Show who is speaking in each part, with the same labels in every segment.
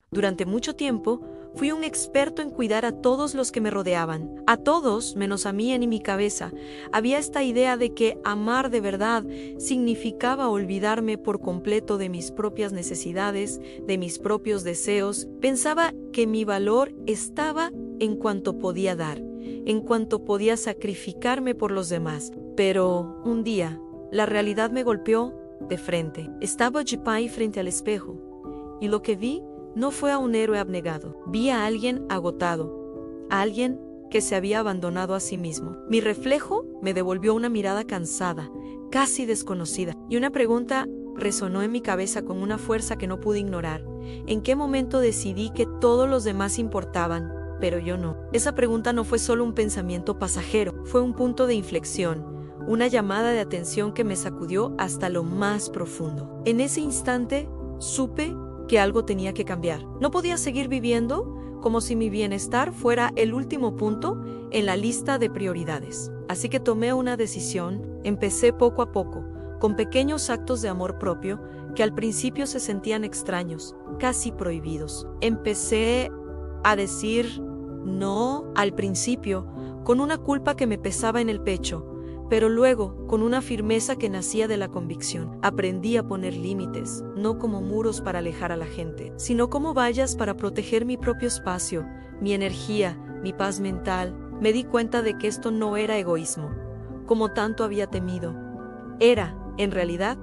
Speaker 1: Durante mucho tiempo, fui un experto en cuidar a todos los que me rodeaban. A todos, menos a mí en mi cabeza, había esta idea de que amar de verdad significaba olvidarme por completo de mis propias necesidades, de mis propios deseos. Pensaba que mi valor estaba en cuanto podía dar, en cuanto podía sacrificarme por los demás. Pero un día, la realidad me golpeó de frente. Estaba Jipai frente al espejo, y lo que vi no fue a un héroe abnegado. Vi a alguien agotado, a alguien que se había abandonado a sí mismo. Mi reflejo me devolvió una mirada cansada, casi desconocida, y una pregunta resonó en mi cabeza con una fuerza que no pude ignorar. ¿En qué momento decidí que todos los demás importaban, pero yo no? Esa pregunta no fue solo un pensamiento pasajero, fue un punto de inflexión, una llamada de atención que me sacudió hasta lo más profundo. En ese instante, supe que algo tenía que cambiar. No podía seguir viviendo como si mi bienestar fuera el último punto en la lista de prioridades. Así que tomé una decisión. Empecé poco a poco, con pequeños actos de amor propio que al principio se sentían extraños, casi prohibidos. Empecé a decir no al principio, con una culpa que me pesaba en el pecho, pero luego, con una firmeza que nacía de la convicción. Aprendí a poner límites, no como muros para alejar a la gente, sino como vallas para proteger mi propio espacio, mi energía, mi paz mental. Me di cuenta de que esto no era egoísmo, como tanto había temido. Era, en realidad,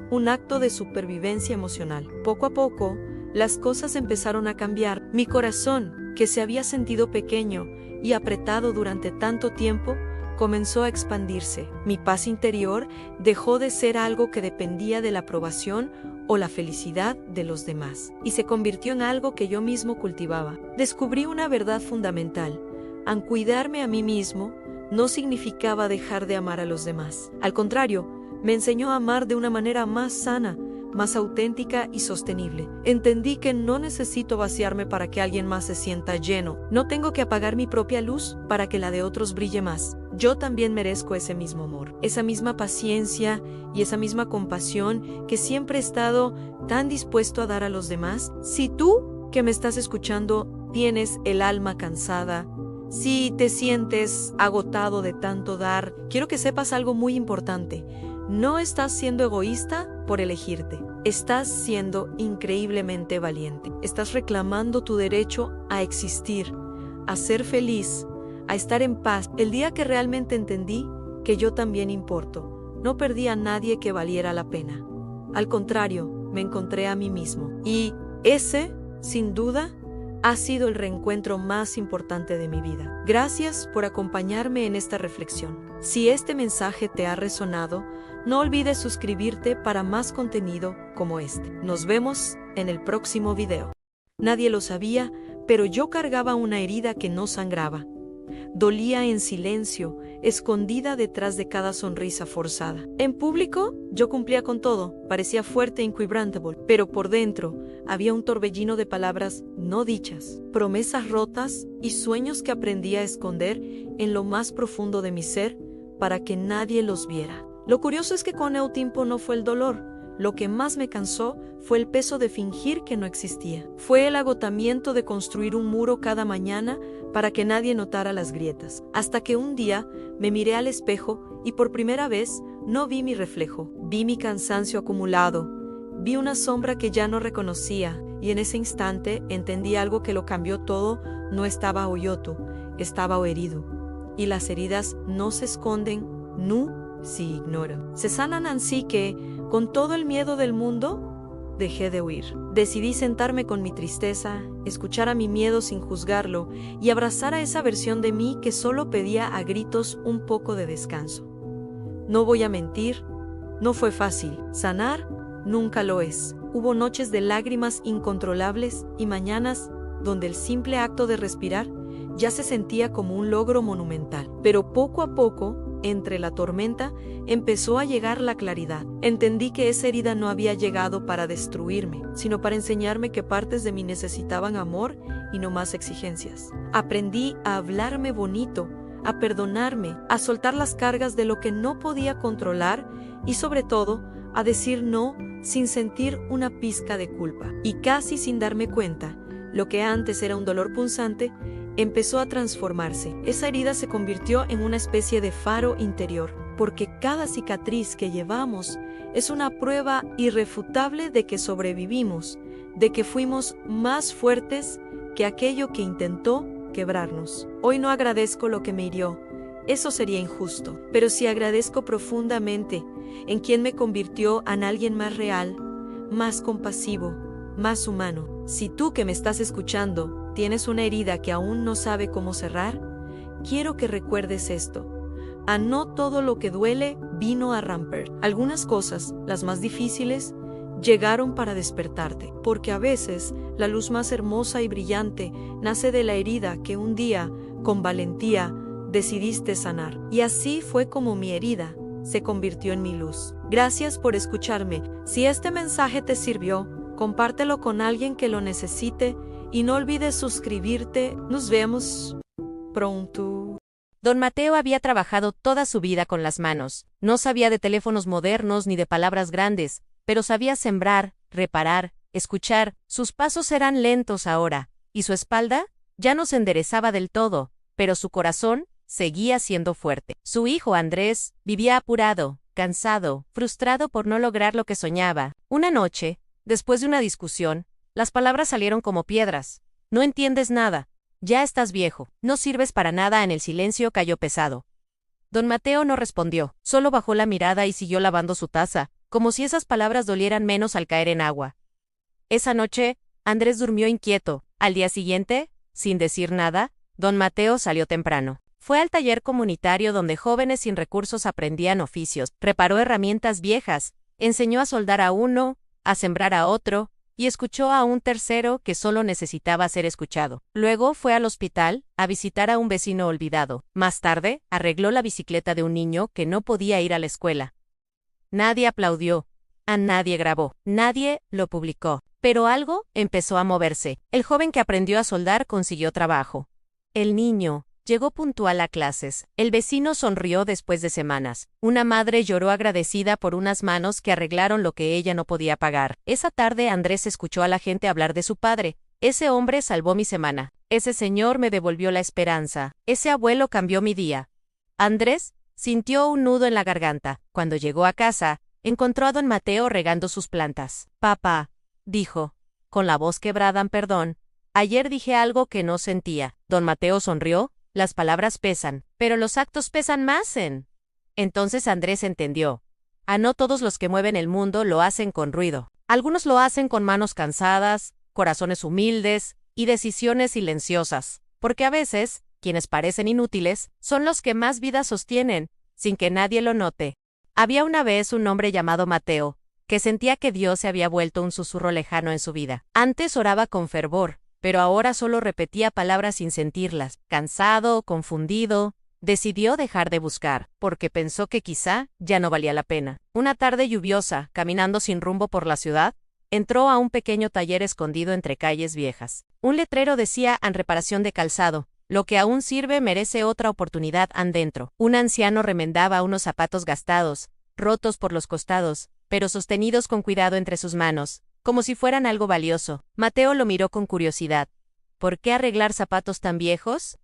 Speaker 1: un acto de supervivencia emocional. Poco a poco, las cosas empezaron a cambiar. Mi corazón, que se había sentido pequeño y apretado durante tanto tiempo, comenzó a expandirse. Mi paz interior dejó de ser algo que dependía de la aprobación o la felicidad de los demás, y se convirtió en algo que yo mismo cultivaba. Descubrí una verdad fundamental. Al cuidarme a mí mismo, no significaba dejar de amar a los demás. Al contrario, me enseñó a amar de una manera más sana, más auténtica y sostenible. Entendí que no necesito vaciarme para que alguien más se sienta lleno. No tengo que apagar mi propia luz para que la de otros brille más. Yo también merezco ese mismo amor, esa misma paciencia y esa misma compasión que siempre he estado tan dispuesto a dar a los demás. Si tú, que me estás escuchando, tienes el alma cansada, si te sientes agotado de tanto dar, quiero que sepas algo muy importante. No estás siendo egoísta por elegirte. Estás siendo increíblemente valiente. Estás reclamando tu derecho a existir, a ser feliz, a estar en paz. El día que realmente entendí que yo también importo, no perdí a nadie que valiera la pena. Al contrario, me encontré a mí mismo. Y ese, sin duda, ha sido el reencuentro más importante de mi vida. Gracias por acompañarme en esta reflexión. Si este mensaje te ha resonado, no olvides suscribirte para más contenido como este. Nos vemos en el próximo video. Nadie lo sabía, pero yo cargaba una herida que no sangraba. Dolía en silencio, escondida detrás de cada sonrisa forzada. En público, yo cumplía con todo, parecía fuerte e inquebrantable, pero por dentro había un torbellino de palabras no dichas, promesas rotas y sueños que aprendí a esconder en lo más profundo de mi ser para que nadie los viera. Lo curioso es que con el tiempo no fue el dolor. Lo que más me cansó fue el peso de fingir que no existía. Fue el agotamiento de construir un muro cada mañana para que nadie notara las grietas. Hasta que un día me miré al espejo y por primera vez no vi mi reflejo. Vi mi cansancio acumulado. Vi una sombra que ya no reconocía y en ese instante entendí algo que lo cambió todo. No estaba hoyoto, estaba herido. Y las heridas no se esconden, no se ignoran. Se sanan así que, con todo el miedo del mundo, dejé de huir. Decidí sentarme con mi tristeza, escuchar a mi miedo sin juzgarlo y abrazar a esa versión de mí que solo pedía a gritos un poco de descanso. No voy a mentir, no fue fácil. Sanar nunca lo es. Hubo noches de lágrimas incontrolables y mañanas donde el simple acto de respirar ya se sentía como un logro monumental. Pero poco a poco, entre la tormenta, empezó a llegar la claridad. Entendí que esa herida no había llegado para destruirme, sino para enseñarme que partes de mí necesitaban amor y no más exigencias. Aprendí a hablarme bonito, a perdonarme, a soltar las cargas de lo que no podía controlar y sobre todo, a decir no sin sentir una pizca de culpa. Y casi sin darme cuenta, Lo que antes era un dolor punzante, empezó a transformarse. Esa herida se convirtió en una especie de faro interior, porque cada cicatriz que llevamos es una prueba irrefutable de que sobrevivimos, de que fuimos más fuertes que aquello que intentó quebrarnos. Hoy no agradezco lo que me hirió, eso sería injusto, pero sí agradezco profundamente en quien me convirtió en alguien más real, más compasivo, más humano. Si tú que me estás escuchando tienes una herida que aún no sabe cómo cerrar, quiero que recuerdes esto. A no todo lo que duele vino a romper. Algunas cosas, las más difíciles, llegaron para despertarte, porque a veces la luz más hermosa y brillante nace de la herida que un día, con valentía, decidiste sanar. Y así fue como mi herida se convirtió en mi luz. Gracias por escucharme. Si este mensaje te sirvió, compártelo con alguien que lo necesite y no olvides suscribirte. Nos vemos pronto.
Speaker 2: Don Mateo había trabajado toda su vida con las manos. No sabía de teléfonos modernos ni de palabras grandes, pero sabía sembrar, reparar, escuchar. Sus pasos eran lentos ahora, y su espalda ya no se enderezaba del todo, pero su corazón seguía siendo fuerte. Su hijo Andrés vivía apurado, cansado, frustrado por no lograr lo que soñaba. Una noche, después de una discusión, las palabras salieron como piedras. No entiendes nada. Ya estás viejo. No sirves para nada. En el silencio cayó pesado. Don Mateo no respondió. Solo bajó la mirada y siguió lavando su taza, como si esas palabras dolieran menos al caer en agua. Esa noche, Andrés durmió inquieto. Al día siguiente, sin decir nada, don Mateo salió temprano. Fue al taller comunitario donde jóvenes sin recursos aprendían oficios, reparó herramientas viejas, enseñó a soldar a uno, a sembrar a otro, y escuchó a un tercero que solo necesitaba ser escuchado. Luego fue al hospital a visitar a un vecino olvidado. Más tarde, arregló la bicicleta de un niño que no podía ir a la escuela. Nadie aplaudió, a nadie grabó, nadie lo publicó, pero algo empezó a moverse. El joven que aprendió a soldar consiguió trabajo. El niño llegó puntual a clases. El vecino sonrió después de semanas. Una madre lloró agradecida por unas manos que arreglaron lo que ella no podía pagar. Esa tarde Andrés escuchó a la gente hablar de su padre. Ese hombre salvó mi semana. Ese señor me devolvió la esperanza. Ese abuelo cambió mi día. Andrés sintió un nudo en la garganta. Cuando llegó a casa, encontró a don Mateo regando sus plantas. Papá, dijo, con la voz quebrada en perdón, ayer dije algo que no sentía. Don Mateo sonrió. Las palabras pesan, pero los actos pesan más. Entonces Andrés entendió. No todos los que mueven el mundo lo hacen con ruido. Algunos lo hacen con manos cansadas, corazones humildes y decisiones silenciosas, porque a veces, quienes parecen inútiles, son los que más vida sostienen, sin que nadie lo note. Había una vez un hombre llamado Mateo, que sentía que Dios se había vuelto un susurro lejano en su vida. Antes oraba con fervor, pero ahora solo repetía palabras sin sentirlas. Cansado, confundido, decidió dejar de buscar, porque pensó que quizá ya no valía la pena. Una tarde lluviosa, caminando sin rumbo por la ciudad, entró a un pequeño taller escondido entre calles viejas. Un letrero decía en reparación de calzado, lo que aún sirve merece otra oportunidad dentro. Un anciano remendaba unos zapatos gastados, rotos por los costados, pero sostenidos con cuidado entre sus manos, como si fueran algo valioso. Mateo lo miró con curiosidad. ¿Por qué arreglar zapatos tan viejos?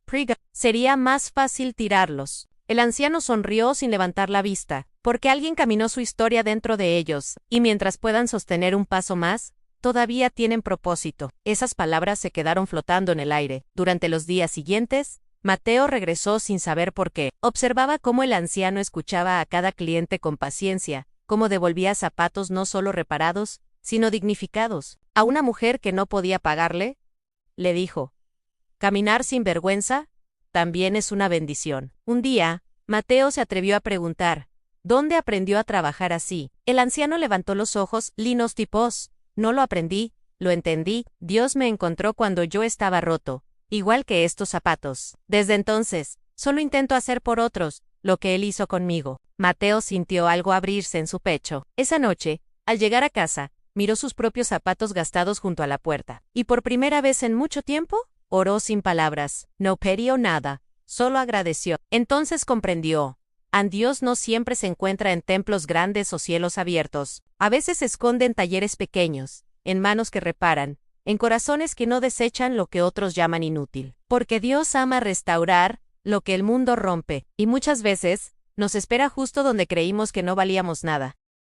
Speaker 2: Sería más fácil tirarlos. El anciano sonrió sin levantar la vista, porque alguien caminó su historia dentro de ellos, y mientras puedan sostener un paso más, todavía tienen propósito. Esas palabras se quedaron flotando en el aire. Durante los días siguientes, Mateo regresó sin saber por qué. Observaba cómo el anciano escuchaba a cada cliente con paciencia, cómo devolvía zapatos no solo reparados, sino dignificados. A una mujer que no podía pagarle, le dijo, caminar sin vergüenza también es una bendición. Un día, Mateo se atrevió a preguntar, ¿dónde aprendió a trabajar así? El anciano levantó los ojos, linos tipos. No lo aprendí, lo entendí. Dios me encontró cuando yo estaba roto, igual que estos zapatos. Desde entonces, solo intento hacer por otros lo que él hizo conmigo. Mateo sintió algo abrirse en su pecho. Esa noche, al llegar a casa, miró sus propios zapatos gastados junto a la puerta, y por primera vez en mucho tiempo, oró sin palabras. No pidió nada, solo agradeció. Entonces comprendió. Dios no siempre se encuentra en templos grandes o cielos abiertos. A veces se esconde en talleres pequeños, en manos que reparan, en corazones que no desechan lo que otros llaman inútil. Porque Dios ama restaurar lo que el mundo rompe, y muchas veces nos espera justo donde creímos que no valíamos nada.